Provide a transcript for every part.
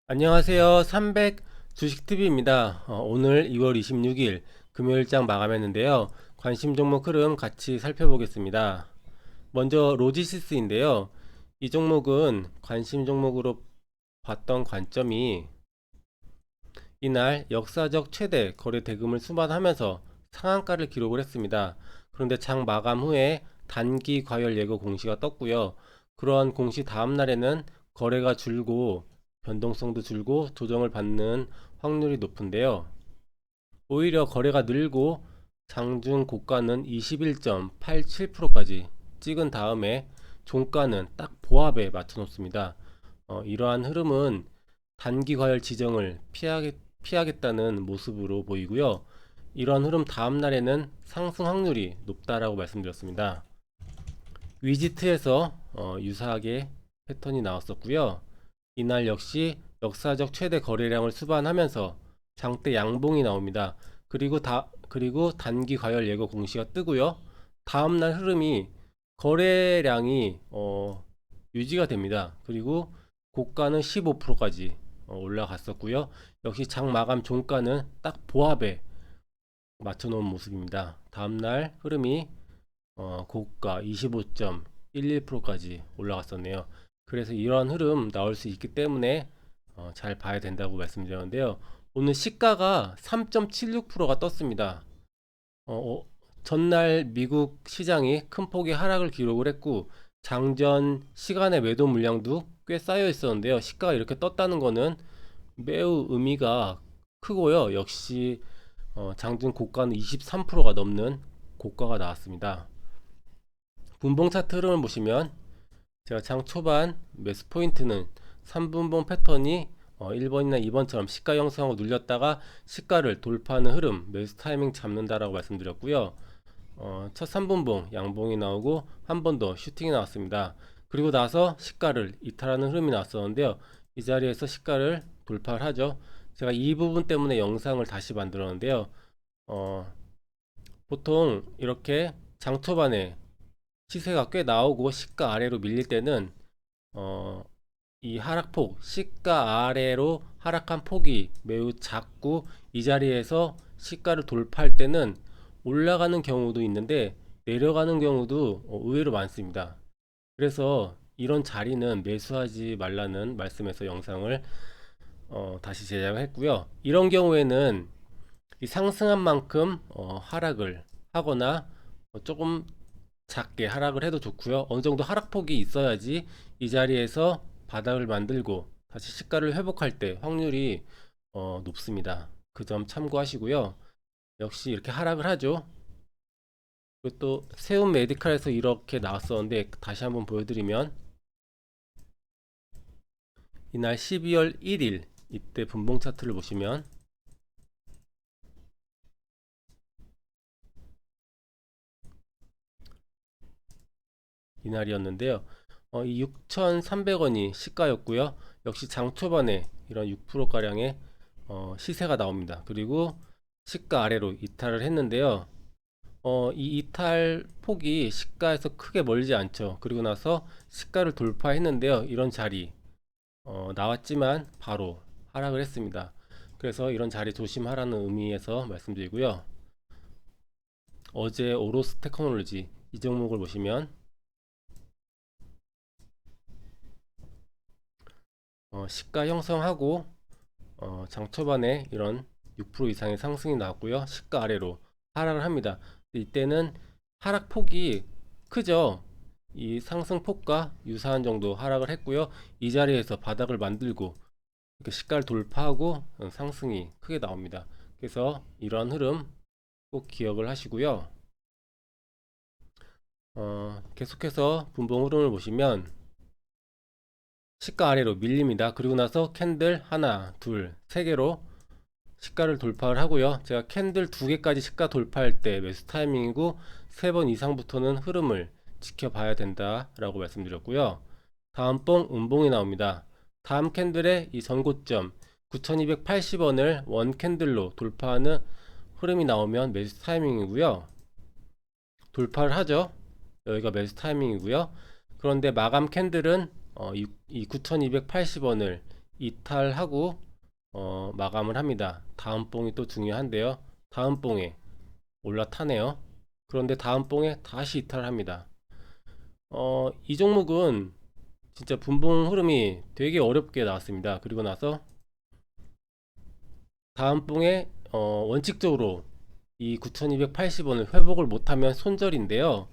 안녕하세요. 300 주식TV입니다. 오늘 2월 26일 금요일장 마감했는데요. 관심 종목 흐름 같이 살펴보겠습니다. 먼저 로지시스인데요. 이 종목은 관심 종목으로 봤던 관점이 이날 역사적 최대 거래 대금을 수반하면서 상한가를 기록을 했습니다. 그런데 장 마감 후에 단기 과열 예고 공시가 떴고요. 그러한 공시 다음 날에는 거래가 줄고 변동성도 줄고 조정을 받는 확률이 높은데요. 오히려 거래가 늘고 장중 고가는 21.87%까지 찍은 다음에 종가는 딱 보합에 맞춰 놓습니다. 이러한 흐름은 단기 과열 지정을 피하겠다는 모습으로 보이고요. 이러한 흐름 다음 날에는 상승 확률이 높다라고 말씀드렸습니다. 위지트에서 유사하게 패턴이 나왔었고요. 이날 역시 역사적 최대 거래량을 수반하면서 장대 양봉이 나옵니다. 그리고 단기 과열 예고 공시가 뜨고요. 다음날 흐름이 거래량이 유지가 됩니다. 그리고 고가는 15%까지 올라갔었고요. 역시 장 마감 종가는 딱 보합에 맞춰 놓은 모습입니다. 다음날 흐름이 고가 25.11%까지 올라갔었네요. 그래서 이러한 흐름 나올 수 있기 때문에 잘 봐야 된다고 말씀드렸는데요. 오늘 시가가 3.76%가 떴습니다. 전날 미국 시장이 큰 폭의 하락을 기록을 했고 장전 시간의 매도 물량도 꽤 쌓여 있었는데요. 시가가 이렇게 떴다는 것은 매우 의미가 크고요. 역시 장중 고가는 23%가 넘는 고가가 나왔습니다. 분봉 차트 흐름을 보시면 제가 장 초반 매수 포인트는 3분봉 패턴이 1번이나 2번처럼 시가 형성하고 눌렸다가 시가를 돌파하는 흐름 매수 타이밍 잡는다라고 말씀드렸고요. 첫 3분봉 양봉이 나오고 한 번 더 슈팅이 나왔습니다. 그리고 나서 시가를 이탈하는 흐름이 나왔었는데요. 이 자리에서 시가를 돌파를 하죠. 제가 이 부분 때문에 영상을 다시 만들었는데요. 어, 보통 이렇게 장 초반에 시세가 꽤 나오고 시가 아래로 밀릴 때는 어, 이 하락폭, 시가 아래로 하락한 폭이 매우 작고 이 자리에서 시가를 돌파할 때는 올라가는 경우도 있는데 내려가는 경우도 의외로 많습니다. 그래서 이런 자리는 매수하지 말라는 말씀에서 영상을 다시 제작을 했고요. 이런 경우에는 이 상승한 만큼 하락을 하거나 조금 작게 하락을 해도 좋고요. 어느 정도 하락폭이 있어야지 이 자리에서 바닥을 만들고 다시 시가를 회복할 때 확률이 높습니다. 그 점 참고하시고요. 역시 이렇게 하락을 하죠. 그리고 또 세움 메디칼에서 이렇게 나왔었는데 다시 한번 보여드리면 이날 12월 1일 이때 분봉 차트를 보시면 이날이었는데요. 이 6,300원이 시가였고요. 역시 장 초반에 이런 6%가량의 시세가 나옵니다. 그리고 시가 아래로 이탈을 했는데요. 이 이탈 폭이 시가에서 크게 멀지 않죠. 그리고 나서 시가를 돌파했는데요. 이런 자리 나왔지만 바로 하락을 했습니다. 그래서 이런 자리 조심하라는 의미에서 말씀드리고요. 어제 오로스 테크놀로지 이 종목을 보시면 시가 형성하고 장 초반에 이런 6% 이상의 상승이 나왔고요. 시가 아래로 하락을 합니다. 이때는 하락폭이 크죠. 이 상승폭과 유사한 정도 하락을 했고요. 이 자리에서 바닥을 만들고 이렇게 시가를 돌파하고 상승이 크게 나옵니다. 그래서 이러한 흐름 꼭 기억을 하시고요. 계속해서 분봉 흐름을 보시면 시가 아래로 밀립니다. 그리고 나서 캔들 하나, 둘, 세 개로 시가를 돌파를 하고요. 제가 캔들 두 개까지 시가 돌파할 때 매수 타이밍이고 세 번 이상부터는 흐름을 지켜봐야 된다라고 말씀드렸고요. 다음 봉 음봉이 나옵니다. 다음 캔들의 이 전고점 9280원을 원 캔들로 돌파하는 흐름이 나오면 매수 타이밍이고요. 돌파를 하죠. 여기가 매수 타이밍이고요. 그런데 마감 캔들은 이 9280원을 이탈하고 마감을 합니다. 다음 봉이 또 중요한데요. 다음 봉에 올라타네요. 그런데 다음 봉에 다시 이탈합니다. 이 종목은 진짜 분봉 흐름이 되게 어렵게 나왔습니다. 그리고 나서 다음 봉에 원칙적으로 이 9280원을 회복을 못하면 손절인데요.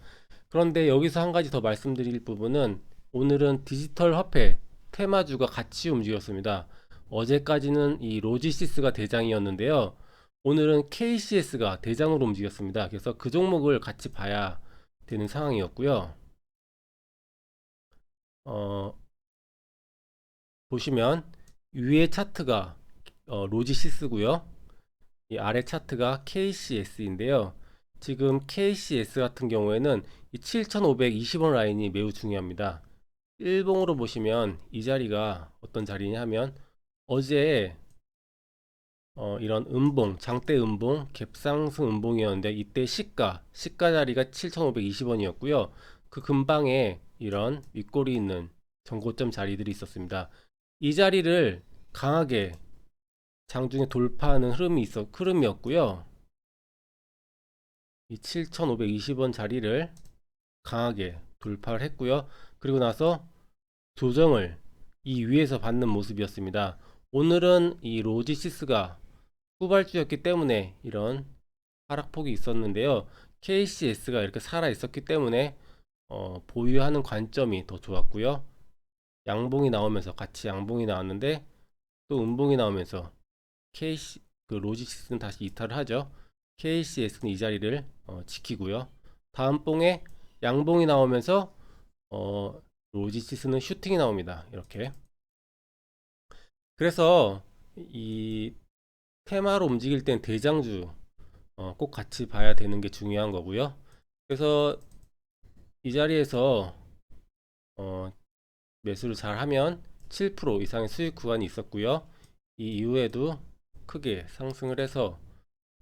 그런데 여기서 한 가지 더 말씀드릴 부분은, 오늘은 디지털 화폐 테마주가 같이 움직였습니다. 어제까지는 이 로지시스가 대장이었는데요. 오늘은 KCS가 대장으로 움직였습니다. 그래서 그 종목을 같이 봐야 되는 상황이었고요. 보시면 위에 차트가 로지시스고요. 이 아래 차트가 KCS인데요. 지금 KCS 같은 경우에는 이 7520원 라인이 매우 중요합니다. 일봉으로 보시면 이 자리가 어떤 자리냐 하면, 어제 이런 음봉, 장대 음봉, 갭상승 음봉이었는데, 이때 시가 자리가 7520원이었고요. 그 근방에 이런 윗골이 있는 전고점 자리들이 있었습니다. 이 자리를 강하게 장중에 돌파하는 흐름이었고요. 이 7520원 자리를 강하게 돌파를 했고요. 그리고 나서 조정을 이 위에서 받는 모습이었습니다. 오늘은 이 로지시스가 후발주였기 때문에 이런 하락폭이 있었는데요. KCS가 이렇게 살아 있었기 때문에 보유하는 관점이 더 좋았고요. 양봉이 나오면서 같이 양봉이 나왔는데, 또 음봉이 나오면서 그 로지시스는 다시 이탈을 하죠. KCS는 이 자리를 지키고요. 다음 봉에 양봉이 나오면서 로지시스는 슈팅이 나옵니다. 이렇게. 그래서 이 테마로 움직일 땐 대장주 꼭 같이 봐야 되는 게 중요한 거고요. 그래서 이 자리에서 매수를 잘 하면 7% 이상의 수익 구간이 있었고요. 이 이후에도 크게 상승을 해서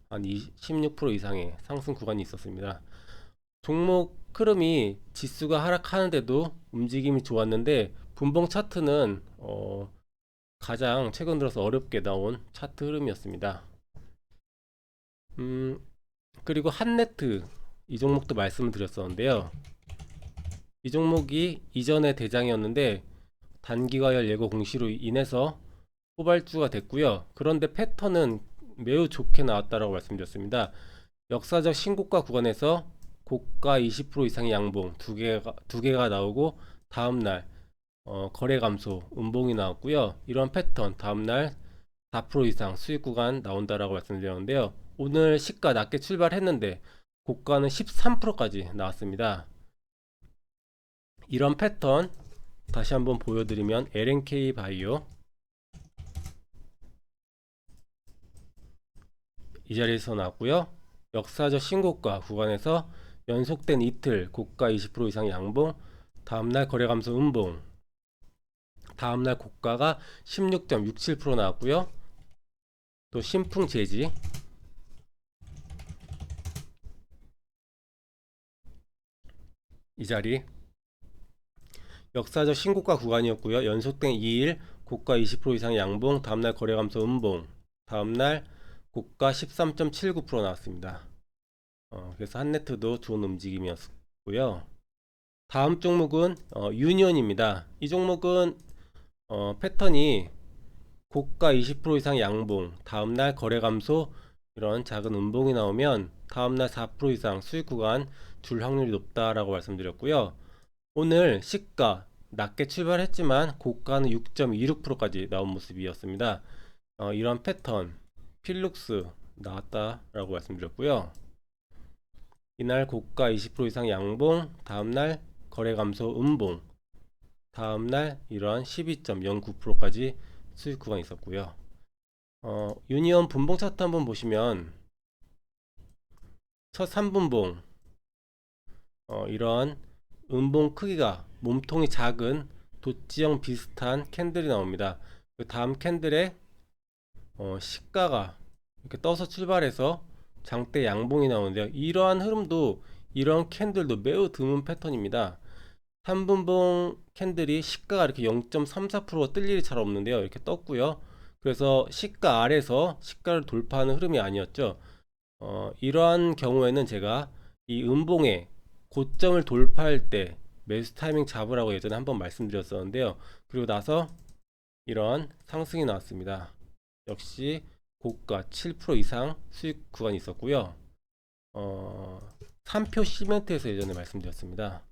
한 16% 이상의 상승 구간이 있었습니다. 종목 흐름이 지수가 하락하는데도 움직임이 좋았는데, 분봉 차트는 가장 최근 들어서 어렵게 나온 차트 흐름이었습니다. 그리고 한네트, 이 종목도 말씀을 드렸었는데요. 이 종목이 이전에 대장이었는데 단기과열 예고 공시로 인해서 후발주가 됐고요. 그런데 패턴은 매우 좋게 나왔다라고 말씀드렸습니다. 역사적 신고가 구간에서 고가 20% 이상의 양봉 두 개가 나오고, 다음날 거래 감소 음봉이 나왔고요. 이런 패턴 다음날 4% 이상 수익 구간 나온다라고 말씀드렸는데요. 오늘 시가 낮게 출발했는데 고가는 13%까지 나왔습니다. 이런 패턴 다시 한번 보여드리면, LNK 바이오 이 자리에서 나왔고요. 역사적 신고가 구간에서 연속된 이틀 고가 20% 이상 양봉, 다음날 거래 감소 음봉, 다음날 고가가 16.67% 나왔고요. 또 신풍 재지 이 자리 역사적 신고가 구간이었고요. 연속된 2일 고가 20% 이상 양봉, 다음날 거래 감소 음봉, 다음날 고가 13.79% 나왔습니다. 그래서 한네트도 좋은 움직임이었고요. 다음 종목은 유니온입니다. 이 종목은 패턴이 고가 20% 이상 양봉, 다음날 거래 감소, 이런 작은 음봉이 나오면 다음날 4% 이상 수익 구간 줄 확률이 높다라고 말씀드렸고요. 오늘 시가 낮게 출발했지만 고가는 6.26%까지 나온 모습이었습니다. 이런 패턴 필룩스 나왔다라고 말씀드렸고요. 이날 고가 20% 이상 양봉, 다음날 거래 감소 음봉, 다음날 이러한 12.09%까지 수익 구간이 있었고요. 유니온 분봉 차트 한번 보시면, 첫 3분봉 이러한 음봉 크기가 몸통이 작은 도치형 비슷한 캔들이 나옵니다. 그 다음 캔들에 시가가 이렇게 떠서 출발해서 장대 양봉이 나오는데요. 이러한 흐름도, 이런 캔들도 매우 드문 패턴입니다. 3분봉 캔들이 시가가 이렇게 0.34% 뜰 일이 잘 없는데요. 이렇게 떴고요. 그래서 시가 아래서 시가를 돌파하는 흐름이 아니었죠. 이러한 경우에는 제가 이 음봉의 고점을 돌파할 때 매수 타이밍 잡으라고 예전에 한번 말씀드렸었는데요. 그리고 나서 이런 상승이 나왔습니다. 역시 고가 7% 이상 수익 구간이 있었고요. 3표 시멘트에서 예전에 말씀드렸습니다.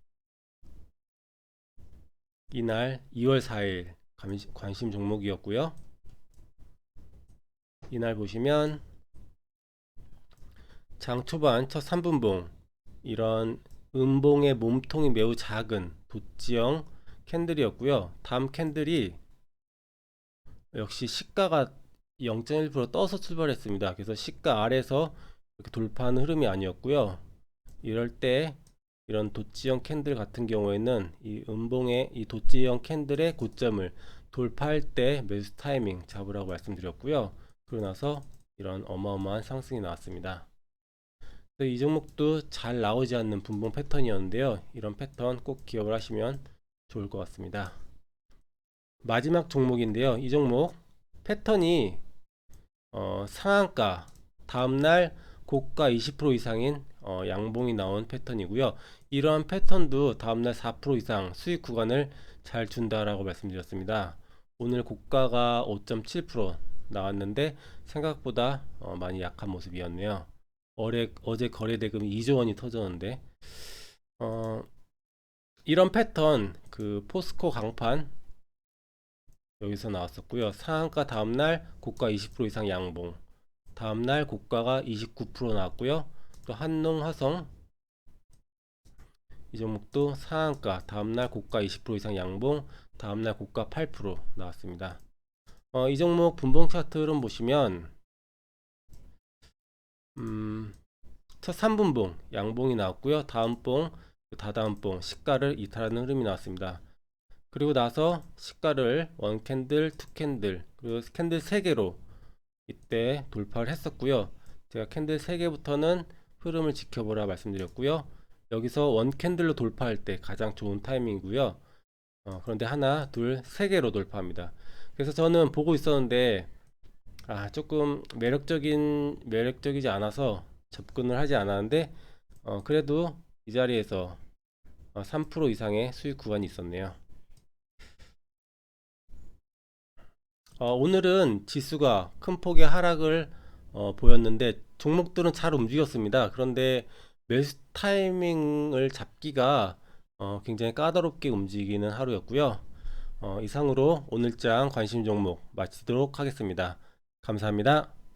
이날 2월 4일 관심 종목이었고요. 이날 보시면 장 초반 첫 3분봉 이런 음봉의 몸통이 매우 작은 도지형 캔들이었고요. 다음 캔들이 역시 시가가 0.1% 떠서 출발했습니다. 그래서 시가 아래서 이렇게 돌파하는 흐름이 아니었고요. 이럴 때 이런 도지형 캔들 같은 경우에는 이 음봉의 이 도지형 캔들의 고점을 돌파할 때 매수 타이밍 잡으라고 말씀드렸고요. 그러고 나서 이런 어마어마한 상승이 나왔습니다. 이 종목도 잘 나오지 않는 분봉 패턴이었는데요. 이런 패턴 꼭 기억을 하시면 좋을 것 같습니다. 마지막 종목인데요. 이 종목 패턴이 상한가 다음날 고가 20% 이상인 양봉이 나온 패턴이고요. 이러한 패턴도 다음날 4% 이상 수익 구간을 잘 준다라고 말씀드렸습니다. 오늘 고가가 5.7% 나왔는데 생각보다 많이 약한 모습이었네요. 어제 거래 대금이 2조 원이 터졌는데 이런 패턴 그 포스코 강판 여기서 나왔었고요. 상한가 다음날 고가 20% 이상 양봉, 다음날 고가가 29% 나왔고요. 또 한농화성 이 종목도 상한가 다음날 고가 20% 이상 양봉, 다음날 고가 8% 나왔습니다. 이 종목 분봉 차트 흐름 보시면 첫 3분봉 양봉이 나왔고요. 다음 봉, 다다음 봉 시가를 이탈하는 흐름이 나왔습니다. 그리고 나서 시가를 원 캔들, 투 캔들, 그리고 캔들 3개로 이때 돌파를 했었고요. 제가 캔들 3개부터는 흐름을 지켜보라 말씀드렸고요. 여기서 원 캔들로 돌파할 때 가장 좋은 타이밍이고요. 그런데 하나, 둘, 3개로 돌파합니다. 그래서 저는 보고 있었는데 조금 매력적이지 않아서 접근을 하지 않았는데 그래도 이 자리에서 3% 이상의 수익 구간이 있었네요. 오늘은 지수가 큰 폭의 하락을 보였는데 종목들은 잘 움직였습니다. 그런데 매수 타이밍을 잡기가 굉장히 까다롭게 움직이는 하루였고요. 이상으로 오늘장 관심 종목 마치도록 하겠습니다. 감사합니다.